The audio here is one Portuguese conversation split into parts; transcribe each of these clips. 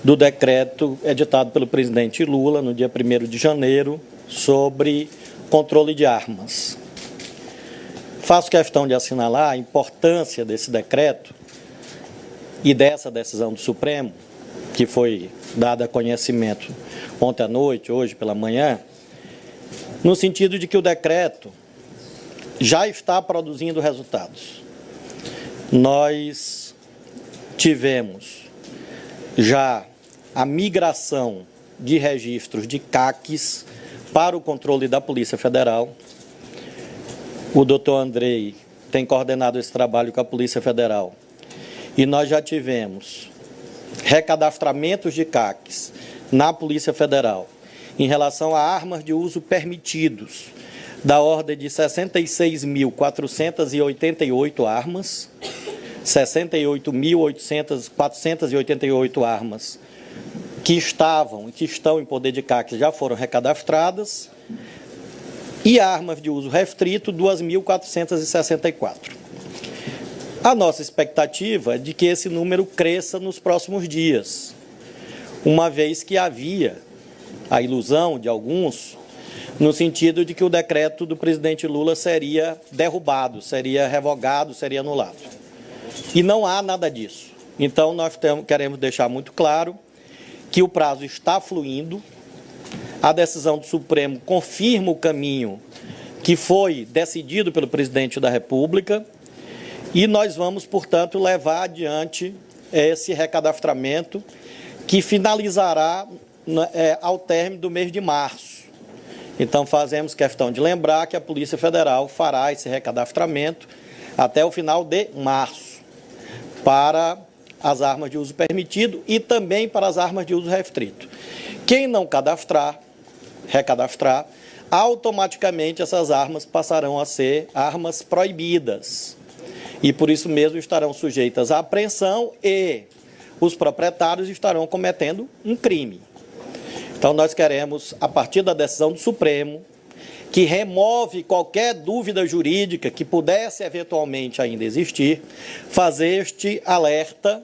do decreto editado pelo presidente Lula no dia 1º de janeiro sobre controle de armas. Faço questão de assinalar a importância desse decreto e dessa decisão do Supremo, que foi dada a conhecimento ontem à noite, hoje pela manhã, no sentido de que o decreto já está produzindo resultados. Nós tivemos já a migração de registros de CACs para o controle da Polícia Federal. O doutor Andrei tem coordenado esse trabalho com a Polícia Federal. E nós já tivemos recadastramentos de CACs na Polícia Federal em relação a armas de uso permitidos, da ordem de 66.488 armas, 68.488 armas que estavam e que estão em poder de CACs já foram recadastradas, e armas de uso restrito, 2.464. A nossa expectativa é de que esse número cresça nos próximos dias, uma vez que havia a ilusão de alguns, no sentido de que o decreto do presidente Lula seria derrubado, seria revogado, seria anulado. E não há nada disso. Então, nós queremos deixar muito claro que o prazo está fluindo, a decisão do Supremo confirma o caminho que foi decidido pelo presidente da República e nós vamos, portanto, levar adiante esse recadastramento que finalizará ao término do mês de março. Então, fazemos questão de lembrar que a Polícia Federal fará esse recadastramento até o final de março para as armas de uso permitido e também para as armas de uso restrito. Quem não recadastrar, automaticamente essas armas passarão a ser armas proibidas e, por isso mesmo, estarão sujeitas à apreensão e os proprietários estarão cometendo um crime. Então, nós queremos, a partir da decisão do Supremo, que remove qualquer dúvida jurídica que pudesse eventualmente ainda existir, fazer este alerta,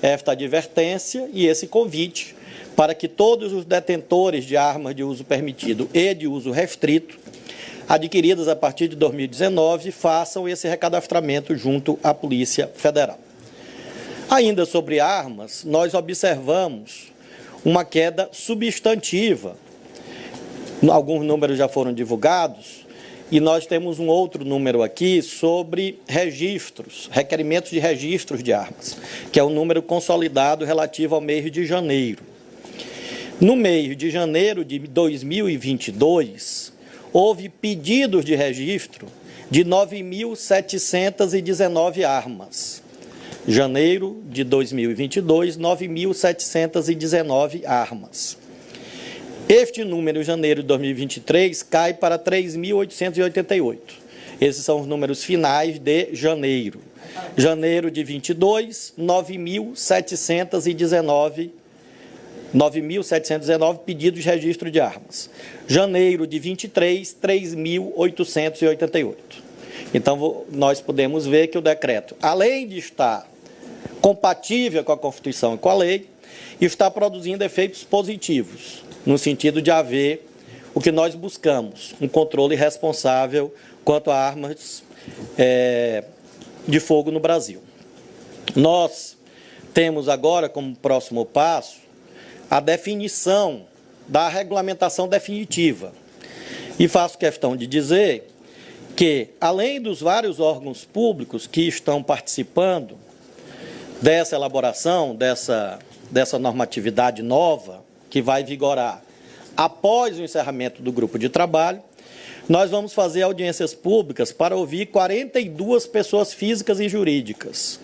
esta advertência e esse convite para que todos os detentores de armas de uso permitido e de uso restrito, adquiridas a partir de 2019, façam esse recadastramento junto à Polícia Federal. Ainda sobre armas, nós observamos uma queda substantiva. Alguns números já foram divulgados e nós temos um outro número aqui sobre registros, requerimentos de registros de armas, que é o número consolidado relativo ao mês de janeiro. No mês de janeiro de 2022, houve pedidos de registro de 9.719 armas. Janeiro de 2022, 9.719 armas. Este número, em janeiro de 2023, cai para 3.888. Esses são os números finais de janeiro. Janeiro de 22, 9.719 pedidos de registro de armas. Janeiro de 23, 3.888. Então, nós podemos ver que o decreto, além de estar compatível com a Constituição e com a lei, está produzindo efeitos positivos, no sentido de haver o que nós buscamos, um controle responsável quanto a armas de fogo no Brasil. Nós temos agora, como próximo passo, a definição da regulamentação definitiva. E faço questão de dizer que, além dos vários órgãos públicos que estão participando dessa elaboração, dessa normatividade nova, que vai vigorar após o encerramento do grupo de trabalho, nós vamos fazer audiências públicas para ouvir 42 pessoas físicas e jurídicas,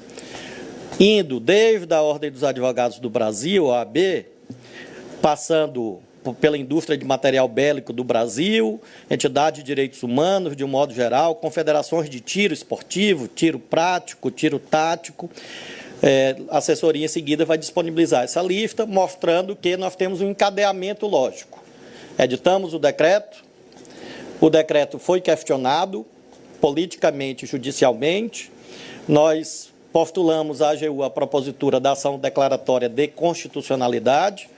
indo desde a Ordem dos Advogados do Brasil, OAB, passando pela indústria de material bélico do Brasil, entidades de direitos humanos, de um modo geral, confederações de tiro esportivo, tiro prático, tiro tático. A assessoria em seguida vai disponibilizar essa lista, mostrando que nós temos um encadeamento lógico. Editamos o decreto foi questionado politicamente e judicialmente, nós postulamos à AGU a propositura da ação declaratória de constitucionalidade.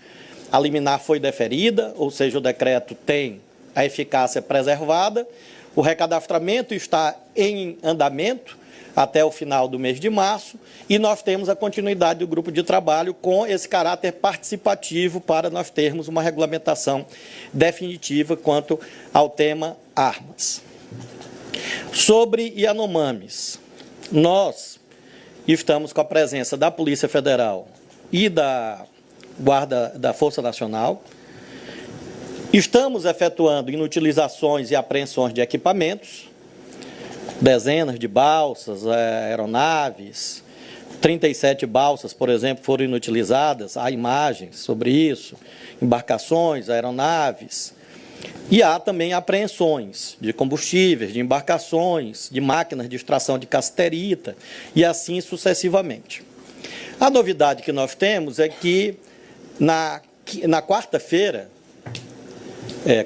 A liminar foi deferida, ou seja, o decreto tem a eficácia preservada. O recadastramento está em andamento até o final do mês de março e nós temos a continuidade do grupo de trabalho com esse caráter participativo para nós termos uma regulamentação definitiva quanto ao tema armas. Sobre Yanomamis, nós estamos com a presença da Polícia Federal e da Guarda da Força Nacional. Estamos efetuando inutilizações e apreensões de equipamentos, dezenas de balsas, aeronaves, 37 balsas, por exemplo, foram inutilizadas, há imagens sobre isso, embarcações, aeronaves. E há também apreensões de combustíveis, de embarcações, de máquinas de extração de cassiterita e assim sucessivamente. A novidade que nós temos é que na quarta-feira,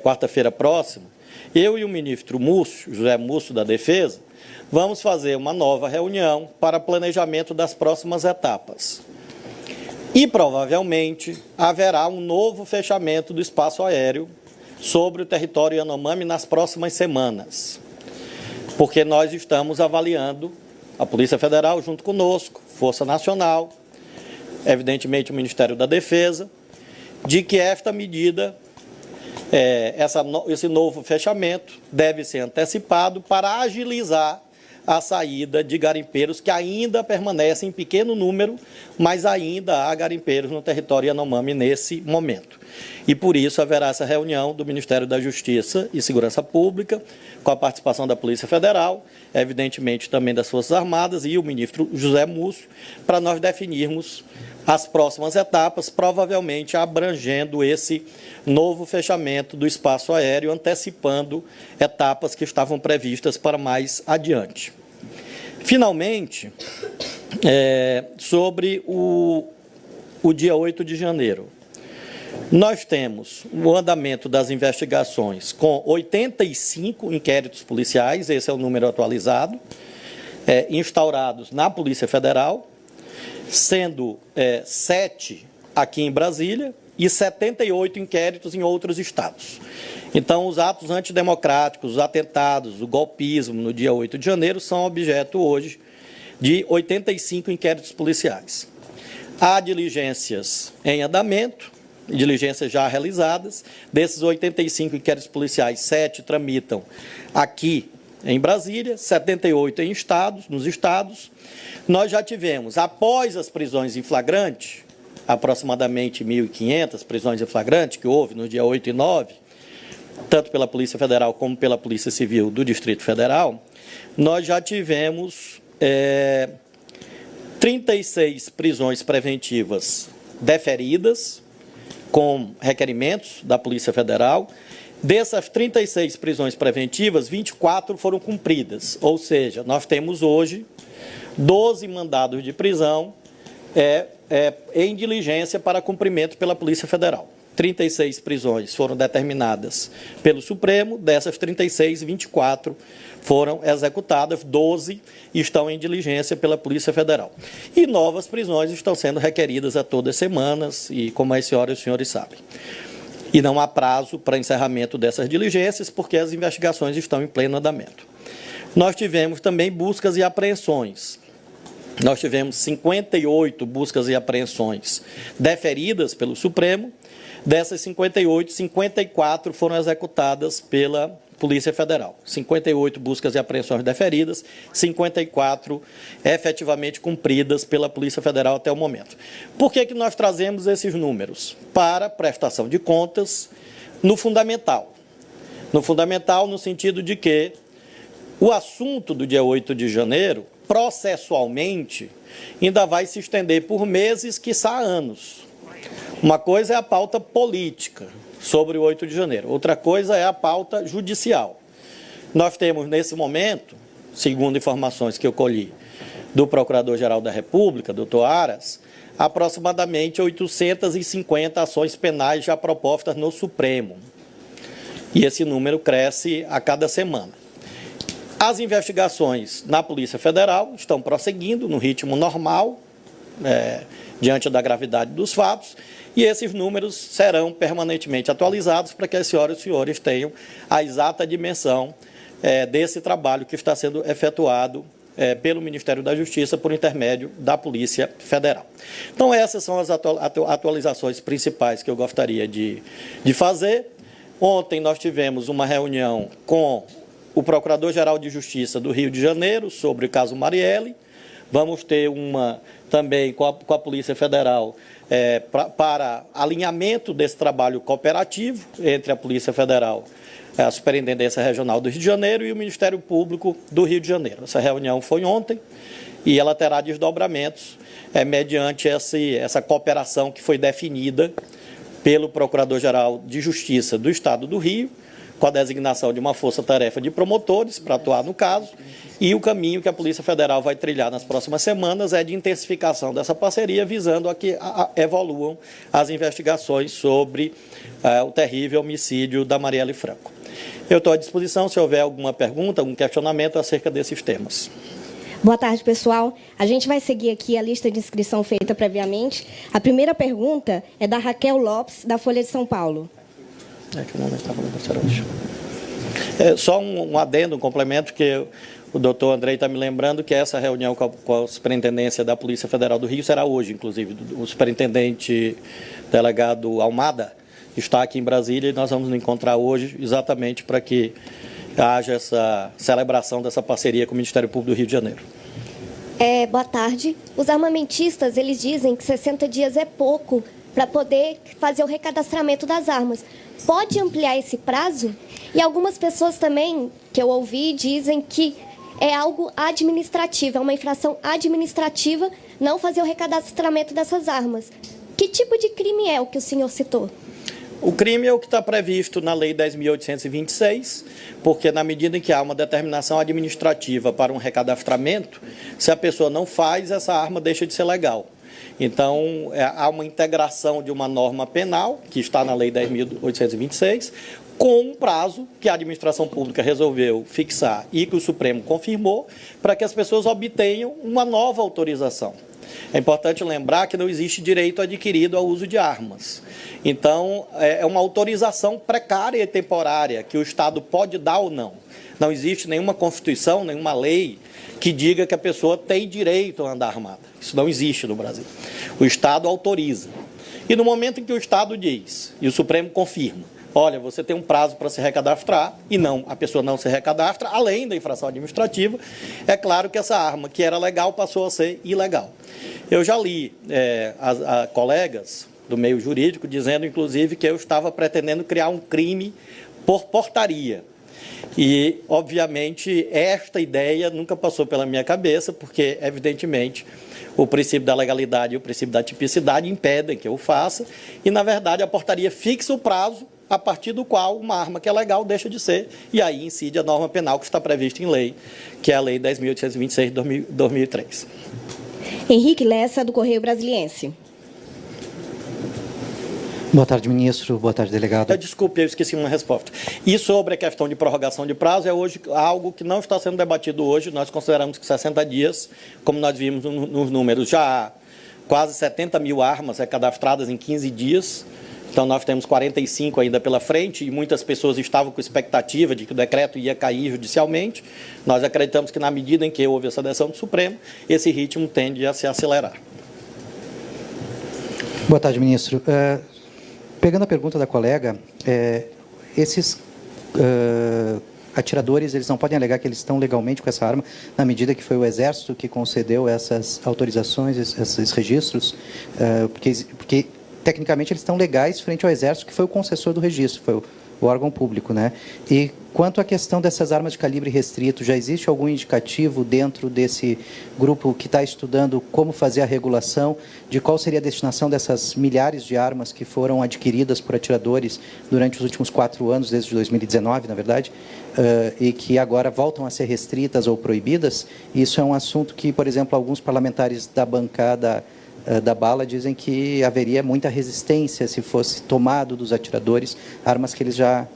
quarta-feira próxima, eu e o ministro Múcio, José Múcio da Defesa, vamos fazer uma nova reunião para planejamento das próximas etapas. E provavelmente haverá um novo fechamento do espaço aéreo sobre o território Yanomami nas próximas semanas, porque nós estamos avaliando, a Polícia Federal junto conosco, Força Nacional, evidentemente o Ministério da Defesa, de que esta medida, esse novo fechamento deve ser antecipado para agilizar a saída de garimpeiros que ainda permanecem em pequeno número, mas ainda há garimpeiros no território Yanomami nesse momento. E por isso haverá essa reunião do Ministério da Justiça e Segurança Pública, com a participação da Polícia Federal, evidentemente também das Forças Armadas e o ministro José Múcio, para nós definirmos as próximas etapas, provavelmente abrangendo esse novo fechamento do espaço aéreo, antecipando etapas que estavam previstas para mais adiante. Finalmente, sobre o dia 8 de janeiro, nós temos o andamento das investigações com 85 inquéritos policiais, esse é o número atualizado, instaurados na Polícia Federal, sendo 7 aqui em Brasília e 78 inquéritos em outros estados. Então, os atos antidemocráticos, os atentados, o golpismo no dia 8 de janeiro são objeto hoje de 85 inquéritos policiais. Há diligências em andamento, diligências já realizadas. Desses 85 inquéritos policiais, 7 tramitam aqui em Brasília, 78 nos estados. Nós já tivemos, após as prisões em flagrante, aproximadamente 1.500 prisões em flagrante que houve no dia 8 e 9, tanto pela Polícia Federal como pela Polícia Civil do Distrito Federal, nós já tivemos 36 prisões preventivas deferidas, com requerimentos da Polícia Federal. Dessas 36 prisões preventivas, 24 foram cumpridas, ou seja, nós temos hoje 12 mandados de prisão em diligência para cumprimento pela Polícia Federal. 36 prisões foram determinadas pelo Supremo, dessas 36, 24 foram executadas, 12 estão em diligência pela Polícia Federal. E novas prisões estão sendo requeridas a todas as semanas, e como as senhoras e os senhores sabem. E não há prazo para encerramento dessas diligências, porque as investigações estão em pleno andamento. Nós tivemos também buscas e apreensões. Nós tivemos 58 buscas e apreensões deferidas pelo Supremo. Dessas 58, 54 foram executadas pela Polícia Federal. 58 buscas e apreensões deferidas, 54 efetivamente cumpridas pela Polícia Federal até o momento. Por que nós trazemos esses números? Para prestação de contas no fundamental. No fundamental, no sentido de que o assunto do dia 8 de janeiro, processualmente, ainda vai se estender por meses, quiçá anos. Uma coisa é a pauta política sobre o 8 de janeiro, outra coisa é a pauta judicial. Nós temos, nesse momento, segundo informações que eu colhi do Procurador-Geral da República, doutor Aras, aproximadamente 850 ações penais já propostas no Supremo. E esse número cresce a cada semana. As investigações na Polícia Federal estão prosseguindo no ritmo normal, diante da gravidade dos fatos, e esses números serão permanentemente atualizados para que as senhoras e senhores tenham a exata dimensão desse trabalho que está sendo efetuado pelo Ministério da Justiça por intermédio da Polícia Federal. Então, essas são as atualizações principais que eu gostaria de fazer. Ontem nós tivemos uma reunião com o Procurador-Geral de Justiça do Rio de Janeiro sobre o caso Marielle. Vamos ter uma também com a Polícia Federal para alinhamento desse trabalho cooperativo entre a Polícia Federal, a Superintendência Regional do Rio de Janeiro e o Ministério Público do Rio de Janeiro. Essa reunião foi ontem e ela terá desdobramentos mediante essa cooperação que foi definida pelo Procurador-Geral de Justiça do Estado do Rio, com a designação de uma força-tarefa de promotores para atuar no caso, e o caminho que a Polícia Federal vai trilhar nas próximas semanas é de intensificação dessa parceria, visando a que evoluam as investigações sobre o terrível homicídio da Marielle Franco. Eu estou à disposição se houver alguma pergunta, algum questionamento acerca desses temas. Boa tarde, pessoal. A gente vai seguir aqui a lista de inscrição feita previamente. A primeira pergunta é da Raquel Lopes, da Folha de São Paulo. Só um adendo, um complemento, que o doutor Andrei está me lembrando que essa reunião com a Superintendência da Polícia Federal do Rio será hoje, inclusive. O superintendente delegado Almada está aqui em Brasília e nós vamos nos encontrar hoje exatamente para que haja essa celebração dessa parceria com o Ministério Público do Rio de Janeiro. Boa tarde. Os armamentistas, eles dizem que 60 dias é pouco para poder fazer o recadastramento das armas. Pode ampliar esse prazo? E algumas pessoas também, que eu ouvi, dizem que é algo administrativo, é uma infração administrativa não fazer o recadastramento dessas armas. Que tipo de crime é o que o senhor citou? O crime é o que está previsto na Lei 10.826, porque na medida em que há uma determinação administrativa para um recadastramento, se a pessoa não faz, essa arma deixa de ser legal. Então, há uma integração de uma norma penal, que está na Lei 10.826, com um prazo que a administração pública resolveu fixar e que o Supremo confirmou, para que as pessoas obtenham uma nova autorização. É importante lembrar que não existe direito adquirido ao uso de armas. Então, é uma autorização precária e temporária que o Estado pode dar ou não. Não existe nenhuma Constituição, nenhuma lei que diga que a pessoa tem direito a andar armada. Isso não existe no Brasil. O Estado autoriza. E no momento em que o Estado diz, e o Supremo confirma, olha, você tem um prazo para se recadastrar, e não, a pessoa não se recadastra, além da infração administrativa, é claro que essa arma que era legal passou a ser ilegal. Eu já li a colegas do meio jurídico dizendo, inclusive, que eu estava pretendendo criar um crime por portaria. E, obviamente, esta ideia nunca passou pela minha cabeça, porque, evidentemente, o princípio da legalidade e o princípio da tipicidade impedem que eu faça, e, na verdade, a portaria fixa o prazo a partir do qual uma arma que é legal deixa de ser, e aí incide a norma penal que está prevista em lei, que é a Lei 10.826 de 2003. Henrique Lessa, do Correio Brasiliense. Boa tarde, ministro. Boa tarde, delegado. Desculpe, eu esqueci uma resposta. E sobre a questão de prorrogação de prazo, é hoje algo que não está sendo debatido hoje. Nós consideramos que 60 dias, como nós vimos nos números, já há quase 70 mil armas cadastradas em 15 dias. Então, nós temos 45 ainda pela frente e muitas pessoas estavam com expectativa de que o decreto ia cair judicialmente. Nós acreditamos que, na medida em que houve essa decisão do Supremo, esse ritmo tende a se acelerar. Boa tarde, ministro. Pegando a pergunta da colega, esses atiradores, eles não podem alegar que eles estão legalmente com essa arma, na medida que foi o Exército que concedeu essas autorizações, esses registros, porque tecnicamente eles estão legais frente ao Exército, que foi o concessor do registro, foi o órgão público, né? E quanto à questão dessas armas de calibre restrito, já existe algum indicativo dentro desse grupo que está estudando como fazer a regulação de qual seria a destinação dessas milhares de armas que foram adquiridas por atiradores durante os últimos 4 anos, desde 2019, na verdade, e que agora voltam a ser restritas ou proibidas? Isso é um assunto que, por exemplo, alguns parlamentares da bancada da bala dizem que haveria muita resistência se fosse tomado dos atiradores armas que eles já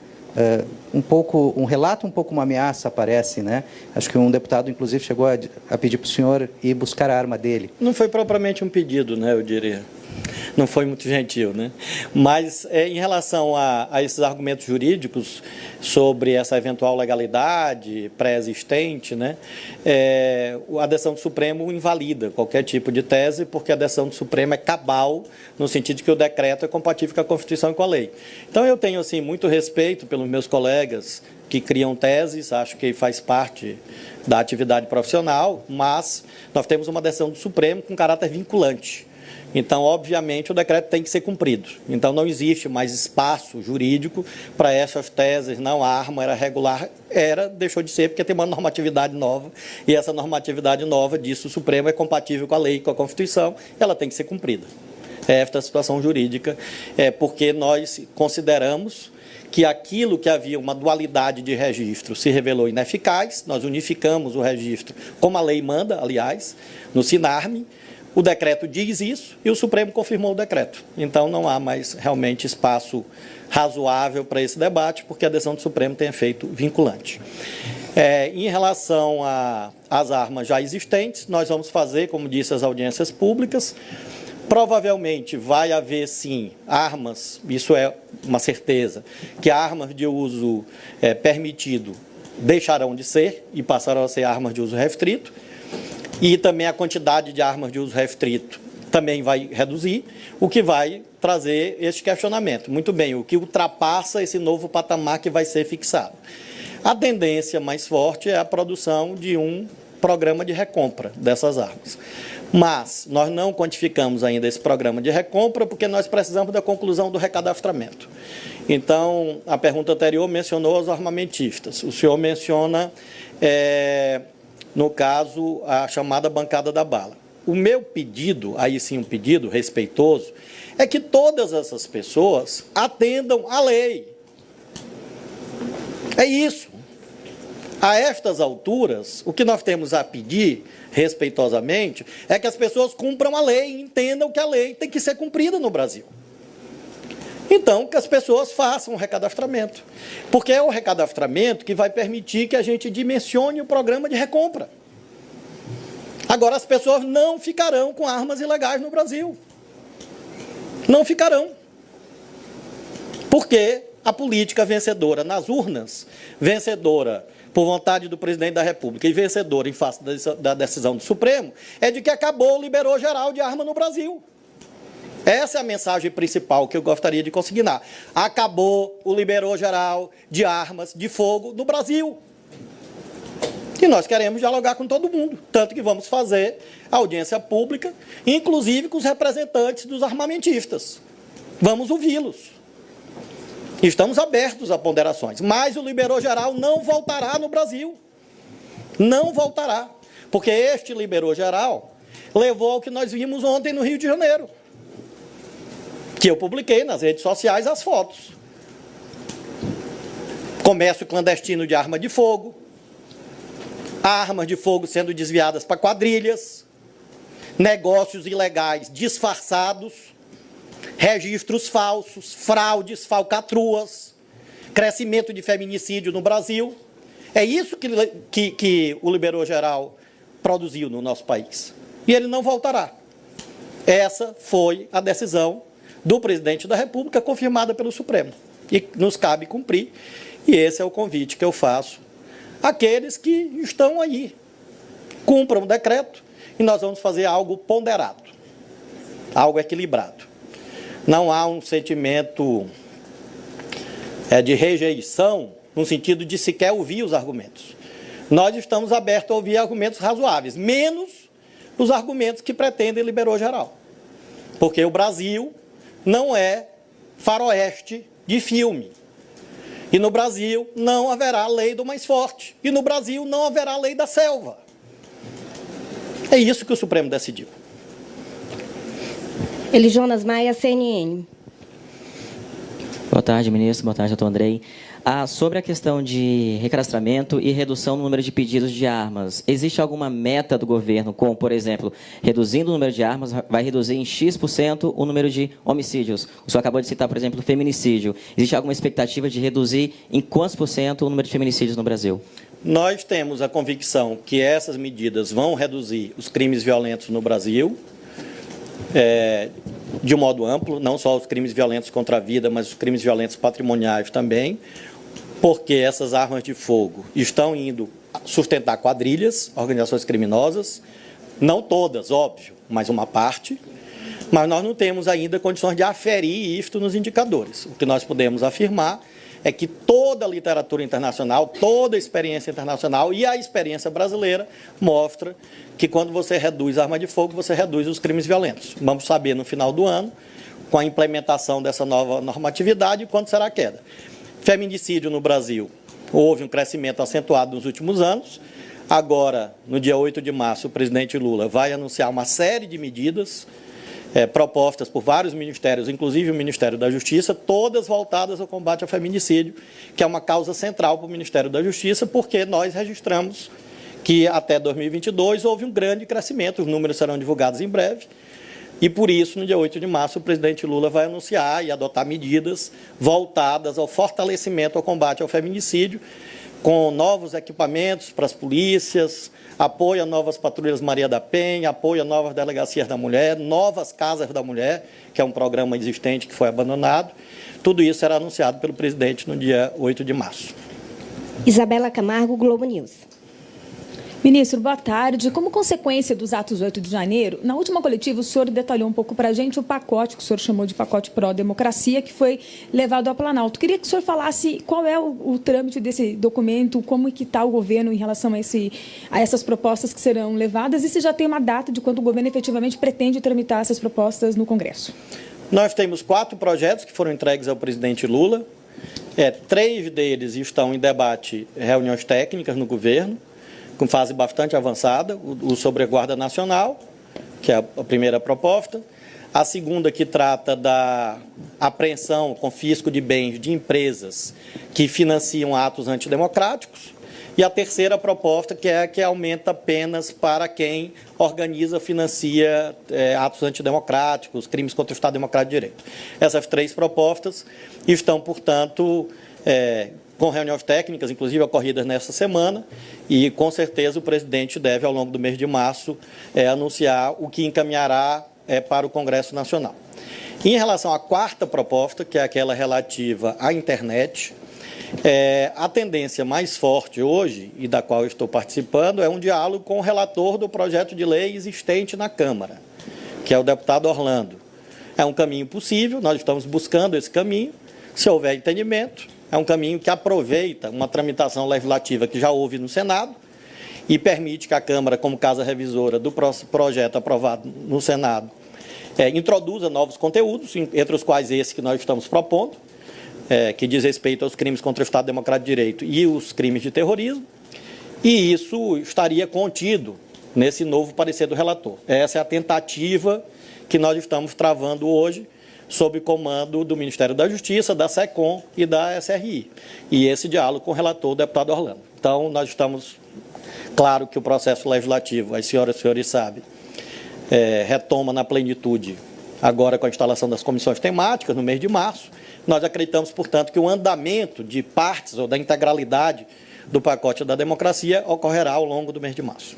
um relato, um pouco uma ameaça aparece, né? Acho que um deputado, inclusive, chegou a pedir para o senhor ir buscar a arma dele. Não foi propriamente um pedido, né, eu diria. Não foi muito gentil, né? Mas, em relação a esses argumentos jurídicos sobre essa eventual legalidade pré-existente, né, a decisão do Supremo invalida qualquer tipo de tese, porque a decisão do Supremo é cabal, no sentido de que o decreto é compatível com a Constituição e com a lei. Então, eu tenho, assim, muito respeito pelos meus colegas que criam teses, acho que faz parte da atividade profissional, mas nós temos uma decisão do Supremo com caráter vinculante. Então, obviamente, o decreto tem que ser cumprido. Então, não existe mais espaço jurídico para essas teses, não, a arma era regular, deixou de ser, porque tem uma normatividade nova, e essa normatividade nova, disso, o Supremo é compatível com a lei, com a Constituição, ela tem que ser cumprida. Esta situação jurídica, porque nós consideramos que aquilo que havia uma dualidade de registro se revelou ineficaz, nós unificamos o registro, como a lei manda, aliás, no SINARME. O decreto diz isso e o Supremo confirmou o decreto. Então, não há mais realmente espaço razoável para esse debate, porque a decisão do Supremo tem efeito vinculante. Em relação às armas já existentes, nós vamos fazer, como disse, as audiências públicas. Provavelmente vai haver, sim, armas, isso é uma certeza, que armas de uso permitido deixarão de ser e passarão a ser armas de uso restrito. E também a quantidade de armas de uso restrito também vai reduzir, o que vai trazer este questionamento. Muito bem, o que ultrapassa esse novo patamar que vai ser fixado. A tendência mais forte é a produção de um programa de recompra dessas armas. Mas nós não quantificamos ainda esse programa de recompra porque nós precisamos da conclusão do recadastramento. Então, a pergunta anterior mencionou os armamentistas. O senhor menciona... no caso, a chamada bancada da bala. O meu pedido, aí sim um pedido respeitoso, é que todas essas pessoas atendam à lei. É isso. A estas alturas, o que nós temos a pedir, respeitosamente, é que as pessoas cumpram a lei e entendam que a lei tem que ser cumprida no Brasil. Então, que as pessoas façam o recadastramento, porque é o recadastramento que vai permitir que a gente dimensione o programa de recompra. Agora, as pessoas não ficarão com armas ilegais no Brasil. Não ficarão. Porque a política vencedora nas urnas, vencedora por vontade do presidente da República e vencedora em face da decisão do Supremo, é de que acabou, liberou geral de arma no Brasil. Essa é a mensagem principal que eu gostaria de consignar. Acabou o liberou geral de armas de fogo no Brasil. E nós queremos dialogar com todo mundo. Tanto que vamos fazer audiência pública, inclusive com os representantes dos armamentistas. Vamos ouvi-los. Estamos abertos a ponderações. Mas o liberou geral não voltará no Brasil. Não voltará. Porque este liberou geral levou ao que nós vimos ontem no Rio de Janeiro, que eu publiquei nas redes sociais as fotos. Comércio clandestino de arma de fogo, armas de fogo sendo desviadas para quadrilhas, negócios ilegais disfarçados, registros falsos, fraudes, falcatruas, crescimento de feminicídio no Brasil. É isso que o liberou geral produziu no nosso país. E ele não voltará. Essa foi a decisão do presidente da República, confirmada pelo Supremo. E nos cabe cumprir, e esse é o convite que eu faço àqueles que estão aí. Cumpram o decreto e nós vamos fazer algo ponderado, algo equilibrado. Não há um sentimento de rejeição, no sentido de sequer ouvir os argumentos. Nós estamos abertos a ouvir argumentos razoáveis, menos os argumentos que pretendem liberou geral. Porque o Brasil não é faroeste de filme. E no Brasil não haverá lei do mais forte. E no Brasil não haverá lei da selva. É isso que o Supremo decidiu. Elijonas Maia, CNN. Boa tarde, ministro. Boa tarde, doutor Andrei. Sobre a questão de recadastramento e redução no número de pedidos de armas, existe alguma meta do governo, como, por exemplo, reduzindo o número de armas, vai reduzir em X% o número de homicídios? O senhor acabou de citar, por exemplo, o feminicídio. Existe alguma expectativa de reduzir em quantos por cento o número de feminicídios no Brasil? Nós temos a convicção que essas medidas vão reduzir os crimes violentos no Brasil, de um modo amplo, não só os crimes violentos contra a vida, mas os crimes violentos patrimoniais também, porque essas armas de fogo estão indo sustentar quadrilhas, organizações criminosas, não todas, óbvio, mas uma parte, mas nós não temos ainda condições de aferir isto nos indicadores. O que nós podemos afirmar é que toda a literatura internacional, toda a experiência internacional e a experiência brasileira mostra que quando você reduz a arma de fogo, você reduz os crimes violentos. Vamos saber no final do ano, com a implementação dessa nova normatividade, quanto será a queda. Feminicídio no Brasil, houve um crescimento acentuado nos últimos anos. Agora, no dia 8 de março, o presidente Lula vai anunciar uma série de medidas propostas por vários ministérios, inclusive o Ministério da Justiça, todas voltadas ao combate ao feminicídio, que é uma causa central para o Ministério da Justiça, porque nós registramos que até 2022 houve um grande crescimento, os números serão divulgados em breve, e por isso, no dia 8 de março, o presidente Lula vai anunciar e adotar medidas voltadas ao fortalecimento ao combate ao feminicídio, com novos equipamentos para as polícias, apoio a novas patrulhas Maria da Penha, apoio a novas delegacias da mulher, novas casas da mulher, que é um programa existente que foi abandonado. Tudo isso será anunciado pelo presidente no dia 8 de março. Isabela Camargo, Globo News. Ministro, boa tarde. Como consequência dos atos 8 de janeiro, na última coletiva o senhor detalhou um pouco para a gente o pacote que o senhor chamou de pacote pró-democracia, que foi levado ao Planalto. Queria que o senhor falasse qual é o trâmite desse documento, como é que está o governo em relação a essas propostas que serão levadas e se já tem uma data de quando o governo efetivamente pretende tramitar essas propostas no Congresso. Nós temos 4 projetos que foram entregues ao presidente Lula. 3 deles estão em debate, reuniões técnicas no governo, com fase bastante avançada, o sobre a Guarda Nacional, que é a primeira proposta, a segunda que trata da apreensão, confisco de bens de empresas que financiam atos antidemocráticos, e a terceira proposta que é a que aumenta penas para quem organiza, financia atos antidemocráticos, crimes contra o Estado Democrático de Direito. Essas 3 propostas estão, portanto, com reuniões técnicas, inclusive ocorridas nesta semana, e com certeza o presidente deve, ao longo do mês de março, anunciar o que encaminhará para o Congresso Nacional. Em relação à 4ª proposta, que é aquela relativa à internet, a tendência mais forte hoje, e da qual eu estou participando, é um diálogo com o relator do projeto de lei existente na Câmara, que é o deputado Orlando. É um caminho possível, nós estamos buscando esse caminho, se houver entendimento. É um caminho que aproveita uma tramitação legislativa que já houve no Senado e permite que a Câmara, como casa revisora do projeto aprovado no Senado, introduza novos conteúdos, entre os quais esse que nós estamos propondo, que diz respeito aos crimes contra o Estado Democrático de Direito e os crimes de terrorismo, e isso estaria contido nesse novo parecer do relator. Essa é a tentativa que nós estamos travando hoje, sob comando do Ministério da Justiça, da SECOM e da SRI. E esse diálogo com o relator, o deputado Orlando. Então, nós estamos... Claro que o processo legislativo, as senhoras e senhores sabem, retoma na plenitude agora com a instalação das comissões temáticas, no mês de março. Nós acreditamos, portanto, que o andamento de partes ou da integralidade do pacote da democracia ocorrerá ao longo do mês de março.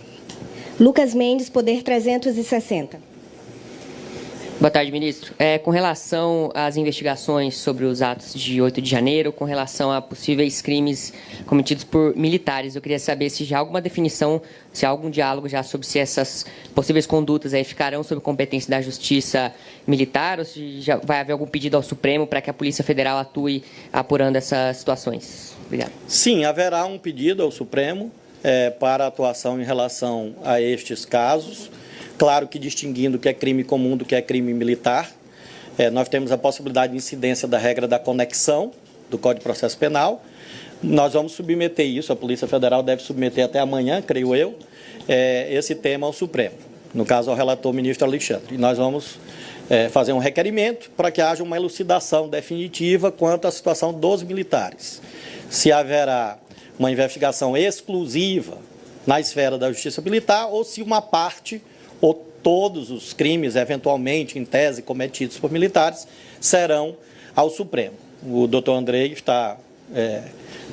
Lucas Mendes, Poder 360. Boa tarde, ministro. Com relação às investigações sobre os atos de 8 de janeiro, com relação a possíveis crimes cometidos por militares, eu queria saber se já há alguma definição, se há algum diálogo já sobre se essas possíveis condutas aí ficarão sob competência da Justiça Militar ou se já vai haver algum pedido ao Supremo para que a Polícia Federal atue apurando essas situações. Obrigado. Sim, haverá um pedido ao Supremo para atuação em relação a estes casos. Claro que distinguindo o que é crime comum do que é crime militar. Nós temos a possibilidade de incidência da regra da conexão do Código de Processo Penal. Nós vamos submeter isso, a Polícia Federal deve submeter até amanhã, creio eu, esse tema ao Supremo, no caso ao relator ministro Alexandre. E nós vamos fazer um requerimento para que haja uma elucidação definitiva quanto à situação dos militares. se haverá uma investigação exclusiva na esfera da Justiça Militar ou se uma parte ou todos os crimes, eventualmente, em tese, cometidos por militares, serão ao Supremo. O doutor Andrei está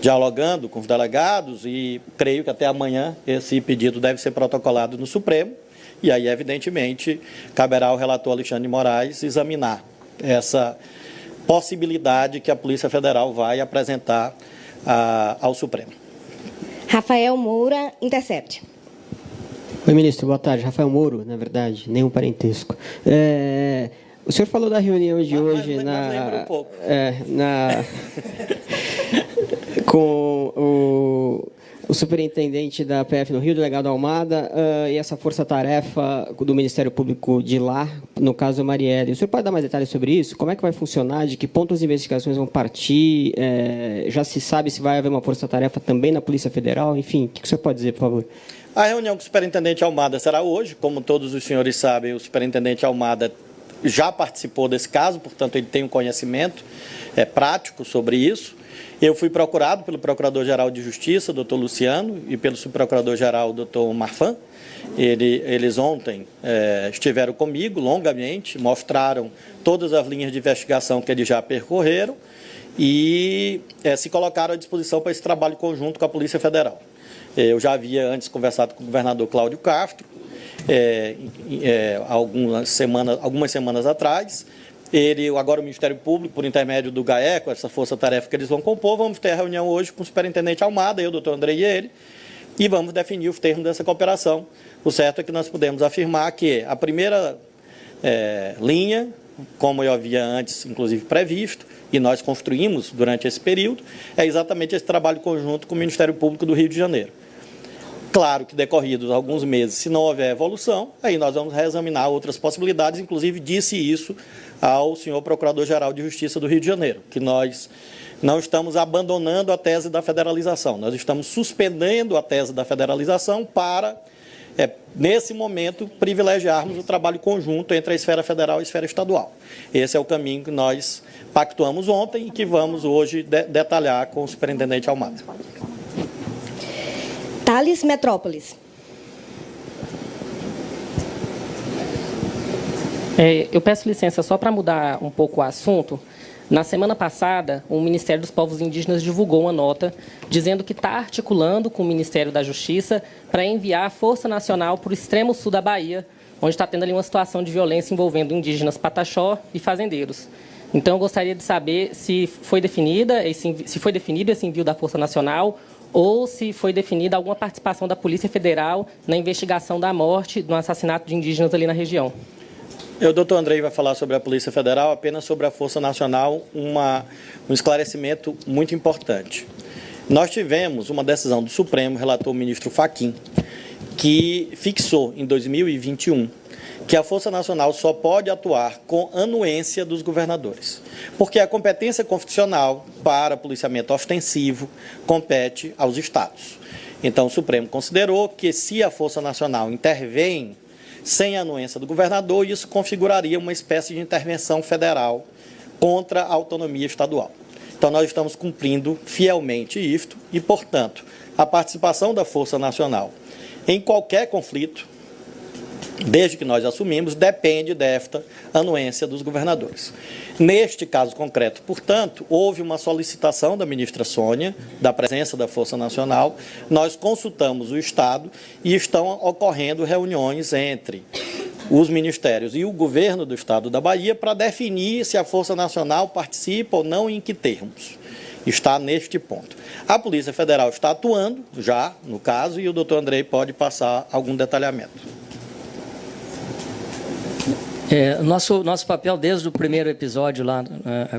dialogando com os delegados e creio que até amanhã esse pedido deve ser protocolado no Supremo e aí, evidentemente, caberá ao relator Alexandre de Moraes examinar essa possibilidade que a Polícia Federal vai apresentar ao Supremo. Rafael Moura, Intercept. Oi, ministro, boa tarde. Rafael Moro, na verdade, nenhum parentesco. O senhor falou da reunião de hoje lembra um pouco. Com o superintendente da PF no Rio, delegado Almada, e essa força-tarefa do Ministério Público de lá, no caso Marielle. O senhor pode dar mais detalhes sobre isso? Como é que vai funcionar? De que ponto as investigações vão partir? Já se sabe se vai haver uma força-tarefa também na Polícia Federal? Enfim, o que o senhor pode dizer, por favor? A reunião com o superintendente Almada será hoje. Como todos os senhores sabem, o superintendente Almada já participou desse caso, portanto, ele tem um conhecimento prático sobre isso. Eu fui procurado pelo Procurador-Geral de Justiça, doutor Luciano, e pelo Subprocurador-Geral, doutor Marfan. Eles ontem estiveram comigo longamente, mostraram todas as linhas de investigação que eles já percorreram e se colocaram à disposição para esse trabalho conjunto com a Polícia Federal. Eu já havia antes conversado com o governador Cláudio Castro, algumas semanas atrás. Agora o Ministério Público, por intermédio do GAECO, essa força-tarefa que eles vão compor, vamos ter a reunião hoje com o superintendente Almada, eu, o doutor Andrei e ele, e vamos definir os termos dessa cooperação. O certo é que nós podemos afirmar que a primeira linha, como eu havia antes, inclusive, previsto, e nós construímos durante esse período, é exatamente esse trabalho conjunto com o Ministério Público do Rio de Janeiro. Claro que decorridos alguns meses, se não houver evolução, aí nós vamos reexaminar outras possibilidades, inclusive disse isso ao senhor Procurador-Geral de Justiça do Rio de Janeiro, que nós não estamos abandonando a tese da federalização, nós estamos suspendendo a tese da federalização para, nesse momento, privilegiarmos o trabalho conjunto entre a esfera federal e a esfera estadual. Esse é o caminho que nós pactuamos ontem e que vamos hoje detalhar com o superintendente Almada. Thales Metrópolis. Eu peço licença só para mudar um pouco o assunto. Na semana passada, o Ministério dos Povos Indígenas divulgou uma nota dizendo que está articulando com o Ministério da Justiça para enviar a Força Nacional para o extremo sul da Bahia, onde está tendo ali uma situação de violência envolvendo indígenas pataxó e fazendeiros. Então, eu gostaria de saber se foi definido esse envio da Força Nacional ou se foi definida alguma participação da Polícia Federal na investigação da morte, do assassinato de indígenas ali na região. O doutor Andrei vai falar sobre a Polícia Federal, apenas sobre a Força Nacional, um esclarecimento muito importante. Nós tivemos uma decisão do Supremo, relatou o ministro Fachin, que fixou em 2021 que a Força Nacional só pode atuar com anuência dos governadores, porque a competência constitucional para policiamento ostensivo compete aos estados. Então, o Supremo considerou que se a Força Nacional intervém sem a anuência do governador, isso configuraria uma espécie de intervenção federal contra a autonomia estadual. Então, nós estamos cumprindo fielmente isto e, portanto, a participação da Força Nacional em qualquer conflito, desde que nós assumimos, depende desta anuência dos governadores. Neste caso concreto, portanto, houve uma solicitação da ministra Sônia, da presença da Força Nacional, nós consultamos o Estado e estão ocorrendo reuniões entre os ministérios e o governo do Estado da Bahia para definir se a Força Nacional participa ou não e em que termos. Está neste ponto. A Polícia Federal está atuando já no caso e o doutor Andrei pode passar algum detalhamento. Nosso papel desde o primeiro episódio lá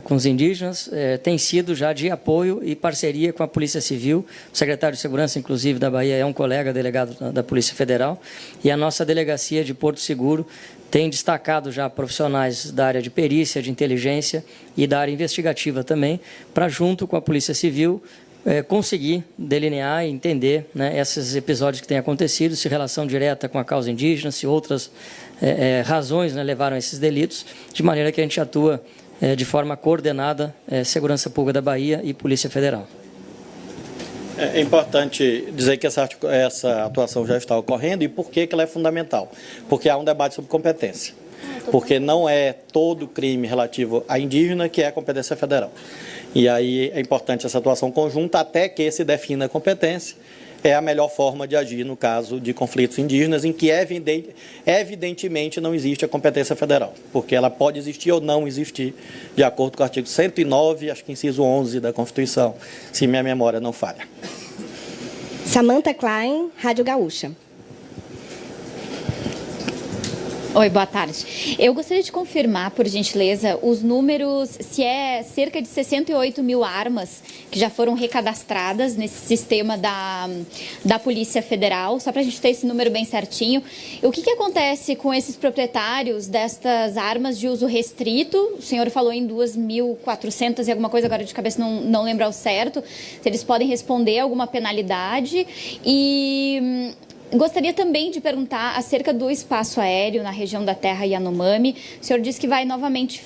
com os indígenas tem sido já de apoio e parceria com a Polícia Civil. O secretário de Segurança, inclusive, da Bahia é um colega delegado da Polícia Federal e a nossa delegacia de Porto Seguro tem destacado já profissionais da área de perícia, de inteligência e da área investigativa também, para, junto com a Polícia Civil, conseguir delinear e entender, né, esses episódios que têm acontecido, se relação direta com a causa indígena, se outras razões, né, levaram a esses delitos, de maneira que a gente atua de forma coordenada, Segurança Pública da Bahia e Polícia Federal. É importante dizer que essa atuação já está ocorrendo e por que ela é fundamental? Porque há um debate sobre competência. Porque não é todo crime relativo a indígena que é competência federal. E aí é importante essa atuação conjunta até que se defina a competência. É a melhor forma de agir no caso de conflitos indígenas, em que evidentemente não existe a competência federal, porque ela pode existir ou não existir, de acordo com o artigo 109, acho que inciso 11 da Constituição, se minha memória não falha. Samantha Klein, Rádio Gaúcha. Oi, boa tarde. Eu gostaria de confirmar, por gentileza, os números, se é cerca de 68 mil armas que já foram recadastradas nesse sistema da Polícia Federal, só para a gente ter esse número bem certinho. O que acontece com esses proprietários destas armas de uso restrito? O senhor falou em 2.400 e alguma coisa, agora de cabeça não lembro ao certo. Se eles podem responder alguma penalidade e... Gostaria também de perguntar acerca do espaço aéreo na região da Terra Yanomami. O senhor disse que vai novamente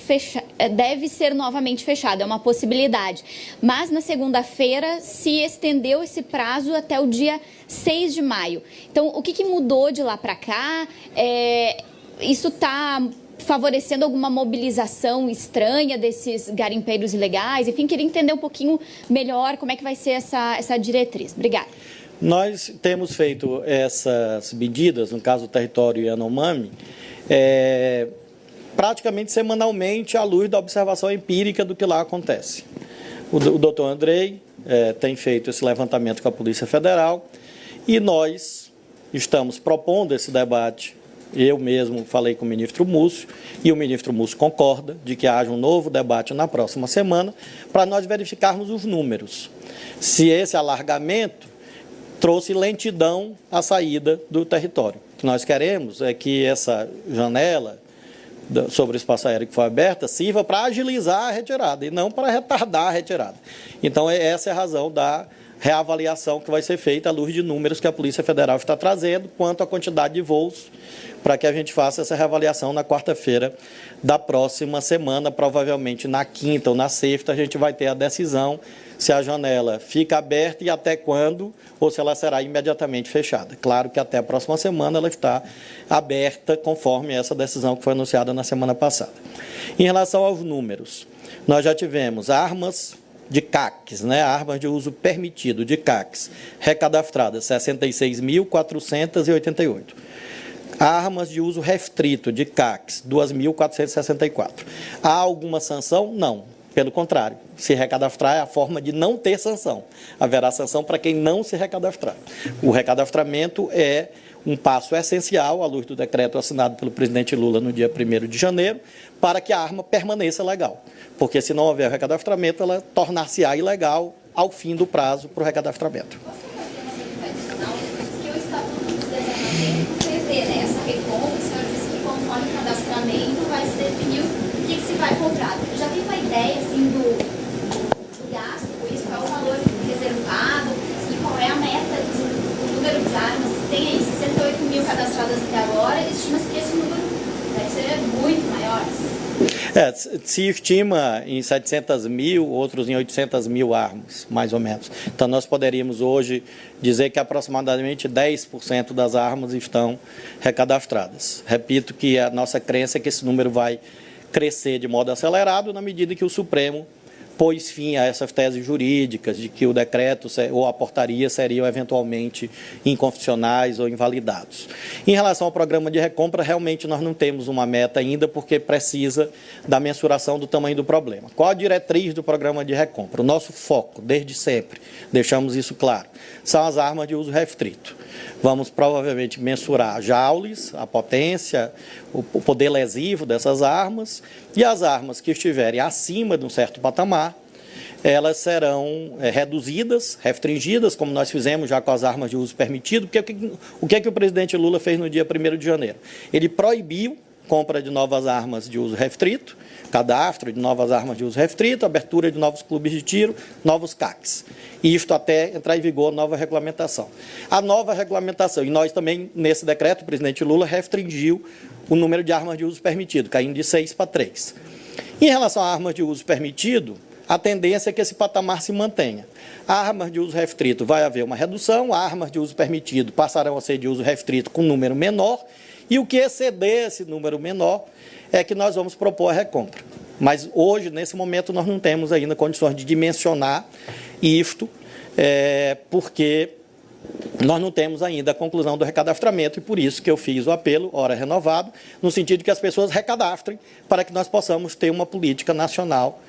deve ser novamente fechado, é uma possibilidade. Mas na segunda-feira se estendeu esse prazo até o dia 6 de maio. Então, o que mudou de lá para cá? Isso está favorecendo alguma mobilização estranha desses garimpeiros ilegais? Enfim, queria entender um pouquinho melhor como é que vai ser essa diretriz. Obrigada. Nós temos feito essas medidas, no caso do território Yanomami, praticamente semanalmente à luz da observação empírica do que lá acontece. O doutor Andrei tem feito esse levantamento com a Polícia Federal e nós estamos propondo esse debate. Eu mesmo falei com o ministro Múcio e o ministro Múcio concorda de que haja um novo debate na próxima semana para nós verificarmos os números. Se esse alargamento trouxe lentidão à saída do território. O que nós queremos é que essa janela sobre o espaço aéreo que foi aberta sirva para agilizar a retirada e não para retardar a retirada. Então, essa é a razão da reavaliação que vai ser feita à luz de números que a Polícia Federal está trazendo quanto à quantidade de voos, para que a gente faça essa reavaliação na quarta-feira da próxima semana, provavelmente na quinta ou na sexta, a gente vai ter a decisão se a janela fica aberta e até quando, ou se ela será imediatamente fechada. Claro que até a próxima semana ela está aberta, conforme essa decisão que foi anunciada na semana passada. Em relação aos números, nós já tivemos armas de CACs, armas de uso permitido de CACs, recadastradas 66.488. Armas de uso restrito de CACs, 2.464. Há alguma sanção? Não. Pelo contrário, se recadastrar é a forma de não ter sanção. Haverá sanção para quem não se recadastrar. O recadastramento é um passo essencial, à luz do decreto assinado pelo presidente Lula no dia 1º de janeiro, para que a arma permaneça legal. Porque se não houver recadastramento, ela tornar-se-á ilegal ao fim do prazo para o recadastramento. Essa recompra, o senhor disse que conforme o cadastramento vai se definir o que se vai comprar. Já tem uma ideia assim, do gasto com isso, qual é o valor reservado e qual é a meta do número de armas? Tem aí 68 mil cadastradas até agora, estima-se que esse número deve ser muito maior. Se estima em 700 mil, outros em 800 mil armas, mais ou menos. Então, nós poderíamos hoje dizer que aproximadamente 10% das armas estão recadastradas. Repito que a nossa crença é que esse número vai crescer de modo acelerado na medida que o Supremo pôs fim a essas teses jurídicas de que o decreto ou a portaria seriam eventualmente inconstitucionais ou invalidados. Em relação ao programa de recompra, realmente nós não temos uma meta ainda, porque precisa da mensuração do tamanho do problema. Qual a diretriz do programa de recompra? O nosso foco, desde sempre, deixamos isso claro, são as armas de uso restrito. Vamos provavelmente mensurar joules, a potência, o poder lesivo dessas armas, e as armas que estiverem acima de um certo patamar, elas serão reduzidas, restringidas, como nós fizemos já com as armas de uso permitido, porque o que é que o presidente Lula fez no dia 1º de janeiro? Ele proibiu compra de novas armas de uso restrito, cadastro de novas armas de uso restrito, abertura de novos clubes de tiro, novos CACs. E isto até entrar em vigor a nova regulamentação. A nova regulamentação, e nós também, nesse decreto, o presidente Lula restringiu o número de armas de uso permitido, caindo de 6 para 3. Em relação a armas de uso permitido, a tendência é que esse patamar se mantenha. Armas de uso restrito vai haver uma redução, armas de uso permitido passarão a ser de uso restrito com número menor, e o que exceder esse número menor é que nós vamos propor a recompra. Mas hoje, nesse momento, nós não temos ainda condições de dimensionar isto, porque nós não temos ainda a conclusão do recadastramento, e por isso que eu fiz o apelo, ora renovado, no sentido de que as pessoas recadastrem para que nós possamos ter uma política nacional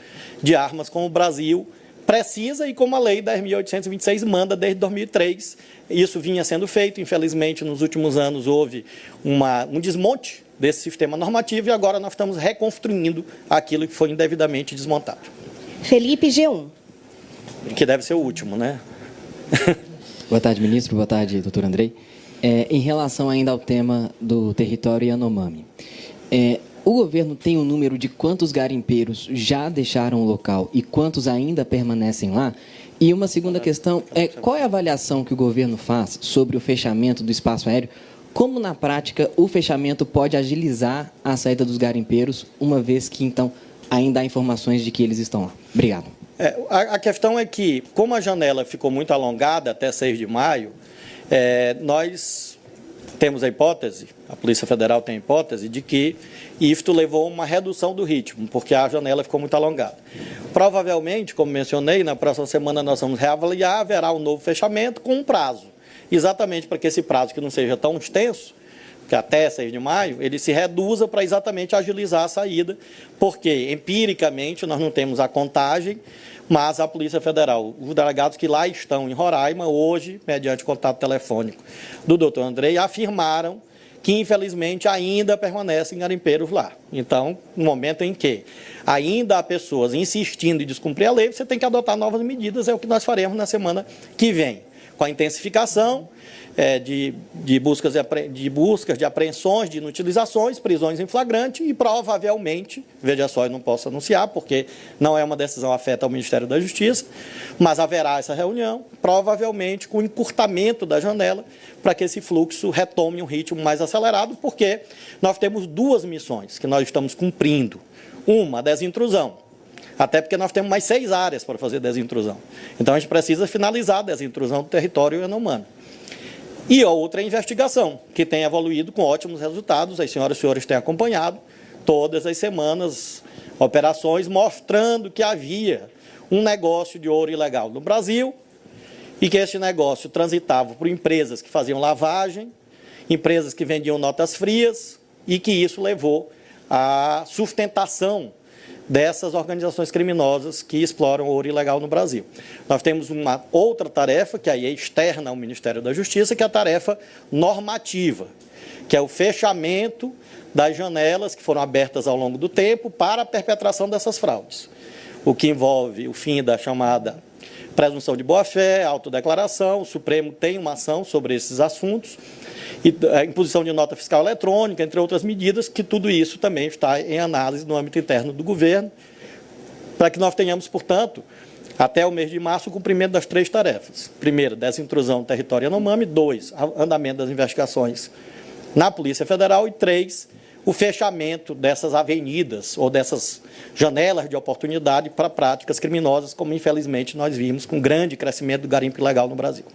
de armas como o Brasil precisa e como a Lei 10.826 manda desde 2003. Isso vinha sendo feito, infelizmente, nos últimos anos houve um desmonte desse sistema normativo e agora nós estamos reconstruindo aquilo que foi indevidamente desmontado. Felipe, G1. Que deve ser o último, né? Boa tarde, ministro. Boa tarde, doutor Andrei. Em relação ainda ao tema do território Yanomami, o governo tem um número de quantos garimpeiros já deixaram o local e quantos ainda permanecem lá? E uma segunda questão é qual é a avaliação que o governo faz sobre o fechamento do espaço aéreo? Como, na prática, o fechamento pode agilizar a saída dos garimpeiros, uma vez que, então, ainda há informações de que eles estão lá? Obrigado. A questão é que, como a janela ficou muito alongada até 6 de maio, nós temos a hipótese, a Polícia Federal tem a hipótese, de que isto levou a uma redução do ritmo, porque a janela ficou muito alongada. Provavelmente, como mencionei, na próxima semana nós vamos reavaliar, haverá um novo fechamento com um prazo, exatamente para que esse prazo que não seja tão extenso, que até 6 de maio, ele se reduza para exatamente agilizar a saída, porque, empiricamente, nós não temos a contagem, mas a Polícia Federal, os delegados que lá estão em Roraima, hoje, mediante contato telefônico do doutor Andrei, afirmaram que, infelizmente, ainda permanecem garimpeiros lá. Então, no momento em que ainda há pessoas insistindo em descumprir a lei, você tem que adotar novas medidas, é o que nós faremos na semana que vem, com a intensificação de buscas de apreensões, de inutilizações, prisões em flagrante e provavelmente, veja só, eu não posso anunciar porque não é uma decisão afeta ao Ministério da Justiça, mas haverá essa reunião, provavelmente com encurtamento da janela para que esse fluxo retome um ritmo mais acelerado, porque nós temos duas missões que nós estamos cumprindo. Uma, a desintrusão, até porque nós temos mais 6 áreas para fazer desintrusão. Então, a gente precisa finalizar a desintrusão do território Yanomami. E a outra é a investigação, que tem evoluído com ótimos resultados. As senhoras e senhores têm acompanhado todas as semanas operações mostrando que havia um negócio de ouro ilegal no Brasil e que esse negócio transitava por empresas que faziam lavagem, empresas que vendiam notas frias e que isso levou à sustentação dessas organizações criminosas que exploram ouro ilegal no Brasil. Nós temos uma outra tarefa, que aí é externa ao Ministério da Justiça, que é a tarefa normativa, que é o fechamento das janelas que foram abertas ao longo do tempo para a perpetração dessas fraudes, o que envolve o fim da chamada presunção de boa-fé, autodeclaração. O Supremo tem uma ação sobre esses assuntos, e a imposição de nota fiscal eletrônica, entre outras medidas, que tudo isso também está em análise no âmbito interno do governo, para que nós tenhamos, portanto, até o mês de março, o cumprimento das 3 tarefas. Primeiro, desintrusão do território Yanomami. 2, andamento das investigações na Polícia Federal. E 3, o fechamento dessas avenidas ou dessas janelas de oportunidade para práticas criminosas, como, infelizmente, nós vimos com grande crescimento do garimpo ilegal no Brasil.